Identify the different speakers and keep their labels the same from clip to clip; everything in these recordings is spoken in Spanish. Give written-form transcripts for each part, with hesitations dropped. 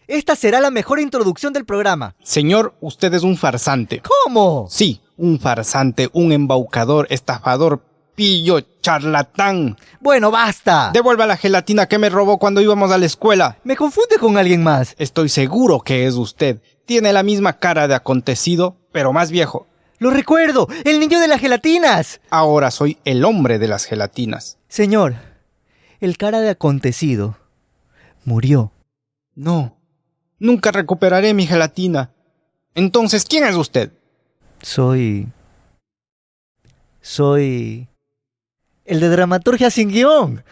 Speaker 1: Esta será la mejor introducción del programa.
Speaker 2: Señor, usted es un farsante.
Speaker 1: ¿Cómo?
Speaker 2: Sí, un farsante, un embaucador, estafador, pillo, charlatán.
Speaker 1: Bueno, basta.
Speaker 2: Devuelva la gelatina que me robó cuando íbamos a la escuela.
Speaker 1: Me confunde con alguien más.
Speaker 2: Estoy seguro que es usted. Tiene la misma cara de acontecido, pero más viejo.
Speaker 1: Lo recuerdo, el niño de las gelatinas.
Speaker 2: Ahora soy el hombre de las gelatinas.
Speaker 1: Señor, el cara de acontecido murió.
Speaker 2: No, nunca recuperaré mi gelatina. Entonces, ¿quién es usted?
Speaker 1: Soy el de dramaturgia sin guión.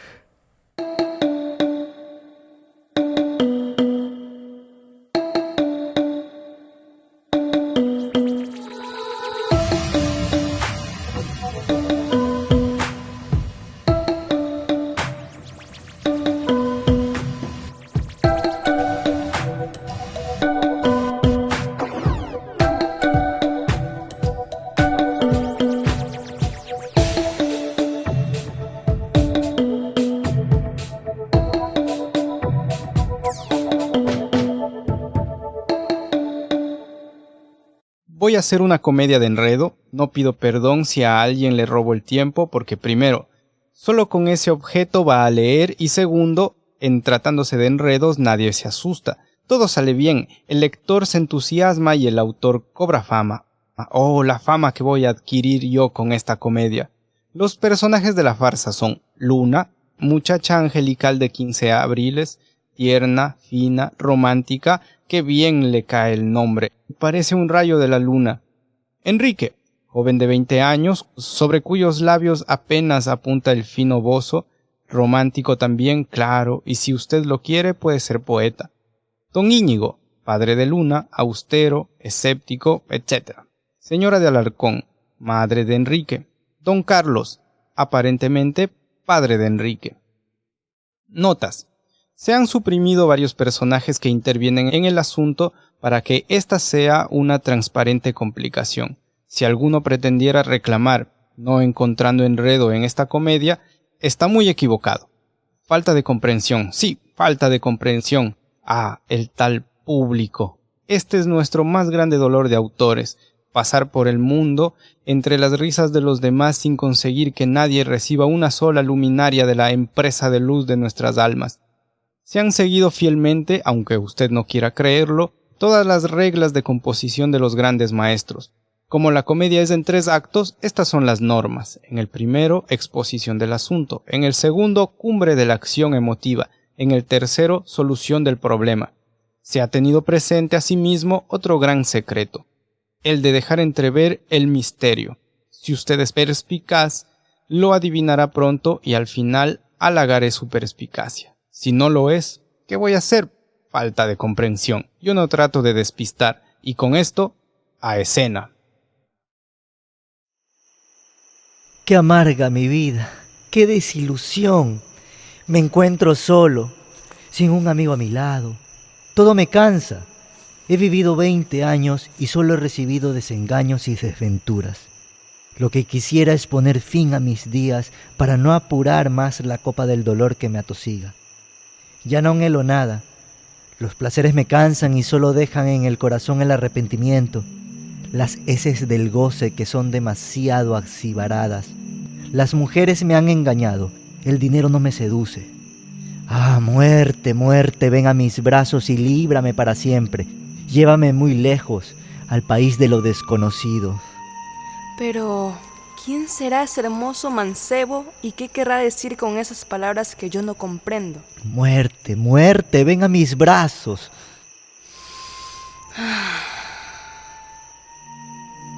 Speaker 2: Voy a hacer una comedia de enredo. No pido perdón si a alguien le robo el tiempo, porque primero, solo con ese objeto va a leer, y segundo, en tratándose de enredos nadie se asusta. Todo sale bien, el lector se entusiasma y el autor cobra fama. Oh, la fama que voy a adquirir yo con esta comedia. Los personajes de la farsa son Luna, muchacha angelical de 15 abriles, tierna, fina, romántica, que bien le cae el nombre, parece un rayo de la luna. Enrique, joven de 20 años, sobre cuyos labios apenas apunta el fino bozo, romántico también, claro, y si usted lo quiere puede ser poeta. Don Íñigo, padre de Luna, austero, escéptico, etc. Señora de Alarcón, madre de Enrique. Don Carlos, aparentemente padre de Enrique. Notas. Se han suprimido varios personajes que intervienen en el asunto para que ésta sea una transparente complicación. Si alguno pretendiera reclamar, no encontrando enredo en esta comedia, está muy equivocado. Falta de comprensión, sí, falta de comprensión. Ah, el tal público. Este es nuestro más grande dolor de autores, pasar por el mundo entre las risas de los demás sin conseguir que nadie reciba una sola luminaria de la empresa de luz de nuestras almas. Se han seguido fielmente, aunque usted no quiera creerlo, todas las reglas de composición de los grandes maestros. Como la comedia es en 3 actos, estas son las normas. En el primero, exposición del asunto. En el segundo, cumbre de la acción emotiva. En el tercero, solución del problema. Se ha tenido presente asimismo otro gran secreto, el de dejar entrever el misterio. Si usted es perspicaz, lo adivinará pronto y al final halagaré su perspicacia. Si no lo es, ¿qué voy a hacer? Falta de comprensión. Yo no trato de despistar, y con esto, a escena.
Speaker 1: Qué amarga mi vida, qué desilusión. Me encuentro solo, sin un amigo a mi lado. Todo me cansa. He vivido 20 años y solo he recibido desengaños y desventuras. Lo que quisiera es poner fin a mis días para no apurar más la copa del dolor que me atosiga. Ya no anhelo nada. Los placeres me cansan y solo dejan en el corazón el arrepentimiento, las heces del goce que son demasiado acibaradas. Las mujeres me han engañado, el dinero no me seduce. Ah, muerte, muerte, ven a mis brazos y líbrame para siempre. Llévame muy lejos, al país de lo desconocido.
Speaker 3: Pero, ¿quién será ese hermoso mancebo y qué querrá decir con esas palabras que yo no comprendo?
Speaker 1: Muerte, muerte, ven a mis brazos.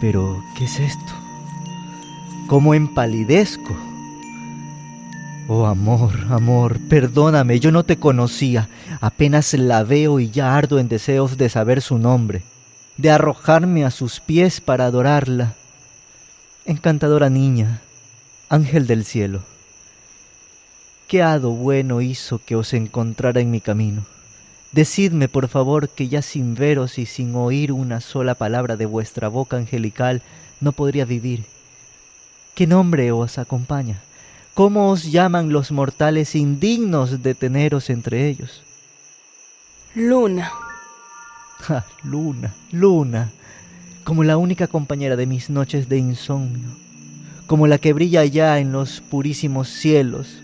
Speaker 1: Pero, ¿qué es esto? ¿Cómo empalidezco? Oh, amor, amor, perdóname, yo no te conocía. Apenas la veo y ya ardo en deseos de saber su nombre, de arrojarme a sus pies para adorarla. Encantadora niña, ángel del cielo, ¿qué hado bueno hizo que os encontrara en mi camino? Decidme, por favor, que ya sin veros y sin oír una sola palabra de vuestra boca angelical no podría vivir. ¿Qué nombre os acompaña? ¿Cómo os llaman los mortales indignos de teneros entre ellos?
Speaker 3: Luna.
Speaker 1: Ah, Luna, Luna, como la única compañera de mis noches de insomnio, como la que brilla allá en los purísimos cielos.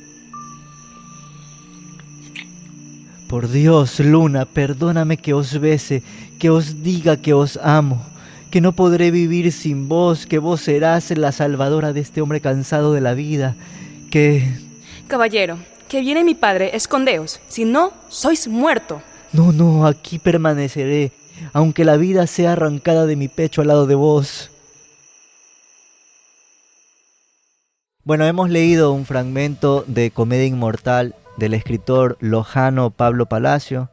Speaker 1: Por Dios, Luna, perdóname que os bese, que os diga que os amo, que no podré vivir sin vos, que vos serás la salvadora de este hombre cansado de la vida, que...
Speaker 3: Caballero, que viene mi padre, escondeos, si no, sois muerto.
Speaker 1: No, aquí permaneceré, aunque la vida sea arrancada de mi pecho al lado de vos. Bueno, hemos leído un fragmento de Comedia Inmortal del escritor lojano Pablo Palacio,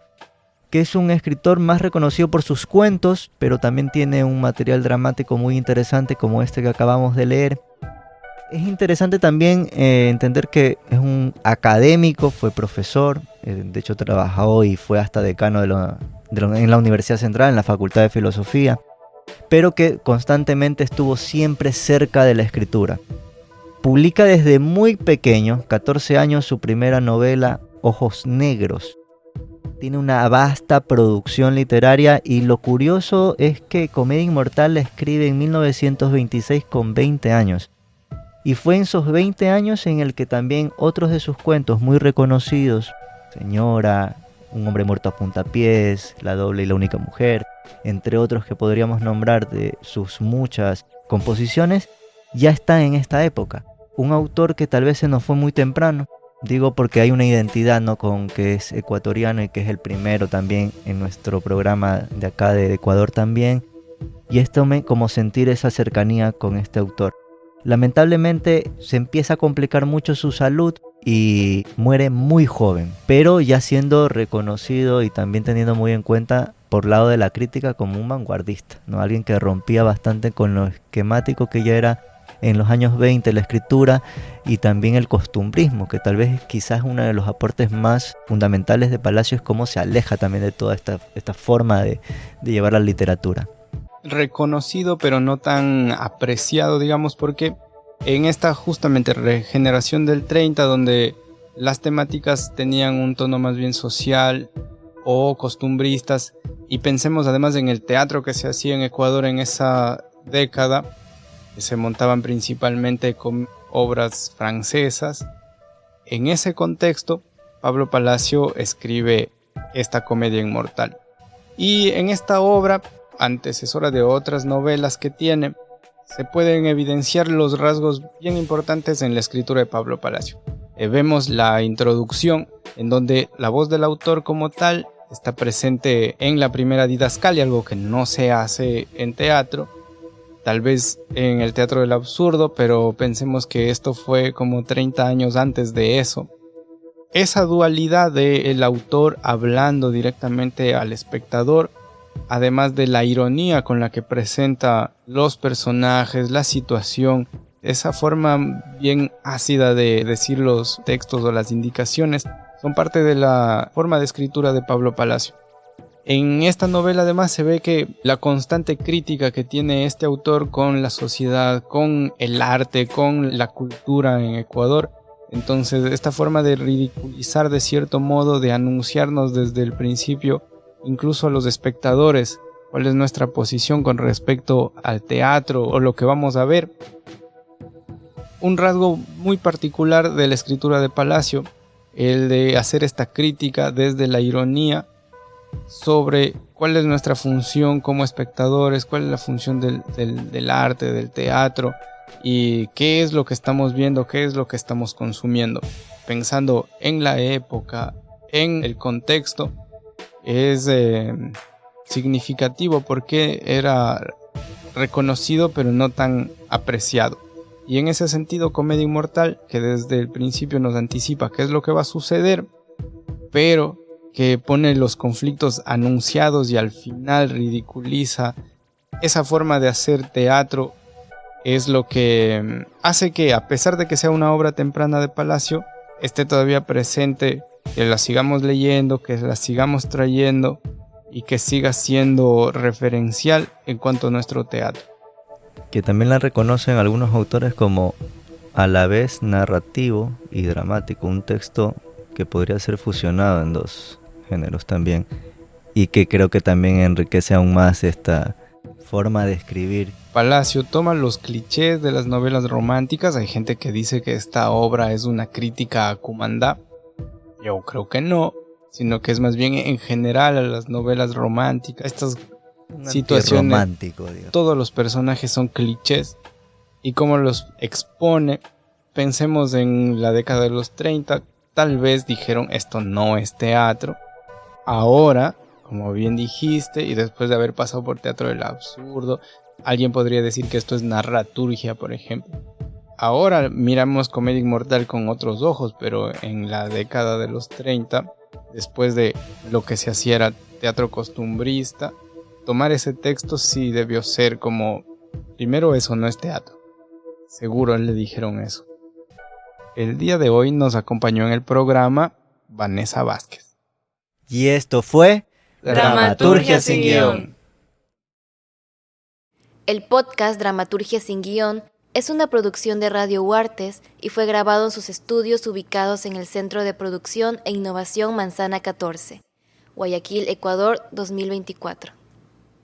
Speaker 1: que es un escritor más reconocido por sus cuentos, pero también tiene un material dramático muy interesante como este que acabamos de leer. Es interesante también entender que es un académico, fue profesor, de hecho trabajó y fue hasta decano en la Universidad Central, en la Facultad de Filosofía, pero que constantemente estuvo siempre cerca de la escritura. Publica desde muy pequeño, 14 años, su primera novela, Ojos Negros. Tiene una vasta producción literaria y lo curioso es que Comedia Inmortal la escribe en 1926 con 20 años. Y fue en esos 20 años en el que también otros de sus cuentos muy reconocidos, Señora, Un hombre muerto a puntapiés, La doble y la única mujer, entre otros que podríamos nombrar de sus muchas composiciones, ya están en esta época. Un autor que tal vez se nos fue muy temprano, digo porque hay una identidad, ¿no?, con que es ecuatoriano y que es el primero también en nuestro programa de acá de Ecuador también, y esto me como sentir esa cercanía con este autor. Lamentablemente se empieza a complicar mucho su salud y muere muy joven, pero ya siendo reconocido y también teniendo muy en cuenta por lado de la crítica como un vanguardista, ¿no? Alguien que rompía bastante con lo esquemático que ya era en los años 20 la escritura y también el costumbrismo, que tal vez quizás uno de los aportes más fundamentales de Palacio es cómo se aleja también de toda esta forma de llevar la literatura.
Speaker 2: Reconocido pero no tan apreciado, digamos, porque en esta justamente regeneración del 30, donde las temáticas tenían un tono más bien social o costumbristas, y pensemos además en el teatro que se hacía en Ecuador en esa década, que se montaban principalmente con obras francesas. En ese contexto, Pablo Palacio escribe esta Comedia Inmortal. Y en esta obra, antecesora de otras novelas que tiene, se pueden evidenciar los rasgos bien importantes en la escritura de Pablo Palacio. Vemos la introducción, en donde la voz del autor como tal está presente en la primera didascalia, algo que no se hace en teatro, tal vez en el teatro del absurdo, pero pensemos que esto fue como 30 años antes de eso. Esa dualidad del autor hablando directamente al espectador, además de la ironía con la que presenta los personajes, la situación, esa forma bien ácida de decir los textos o las indicaciones, son parte de la forma de escritura de Pablo Palacio. En esta novela además se ve que la constante crítica que tiene este autor con la sociedad, con el arte, con la cultura en Ecuador. Entonces esta forma de ridiculizar de cierto modo, de anunciarnos desde el principio, incluso a los espectadores, cuál es nuestra posición con respecto al teatro o lo que vamos a ver. Un rasgo muy particular de la escritura de Palacio, el de hacer esta crítica desde la ironía sobre cuál es nuestra función como espectadores, cuál es la función del arte, del teatro, y qué es lo que estamos viendo, qué es lo que estamos consumiendo. Pensando en la época, en el contexto, es significativo porque era reconocido pero no tan apreciado. Y en ese sentido, Comedia Inmortal, que desde el principio nos anticipa qué es lo que va a suceder, pero que pone los conflictos anunciados y al final ridiculiza esa forma de hacer teatro, es lo que hace que, a pesar de que sea una obra temprana de Palacio, esté todavía presente, que la sigamos leyendo, que la sigamos trayendo y que siga siendo referencial en cuanto a nuestro teatro.
Speaker 1: Que también la reconocen algunos autores como a la vez narrativo y dramático, un texto que podría ser fusionado en dos géneros también. y que creo que también enriquece aún más esta forma de escribir.
Speaker 2: Palacio toma los clichés de las novelas románticas. Hay gente que dice que esta obra es una crítica a Cumandá. Yo creo que no, sino que es más bien en general a las novelas románticas. Estas situaciones,
Speaker 1: romántico, digamos.
Speaker 2: Todos los personajes son clichés y como los expone, pensemos en la década de los 30, tal vez dijeron esto no es teatro. Ahora, como bien dijiste, y después de haber pasado por teatro del absurdo, alguien podría decir que esto es narraturgia, por ejemplo. Ahora miramos Comedia Inmortal con otros ojos, pero en la década de los 30, después de lo que se hacía era teatro costumbrista, tomar ese texto sí debió ser como, primero, eso no es teatro. Seguro le dijeron eso. El día de hoy nos acompañó en el programa Vanessa Vázquez.
Speaker 1: Y esto fue
Speaker 3: Dramaturgia sin guión.
Speaker 4: El podcast Dramaturgia sin guión es una producción de Radio Huartes y fue grabado en sus estudios ubicados en el Centro de Producción e Innovación Manzana 14, Guayaquil, Ecuador, 2024.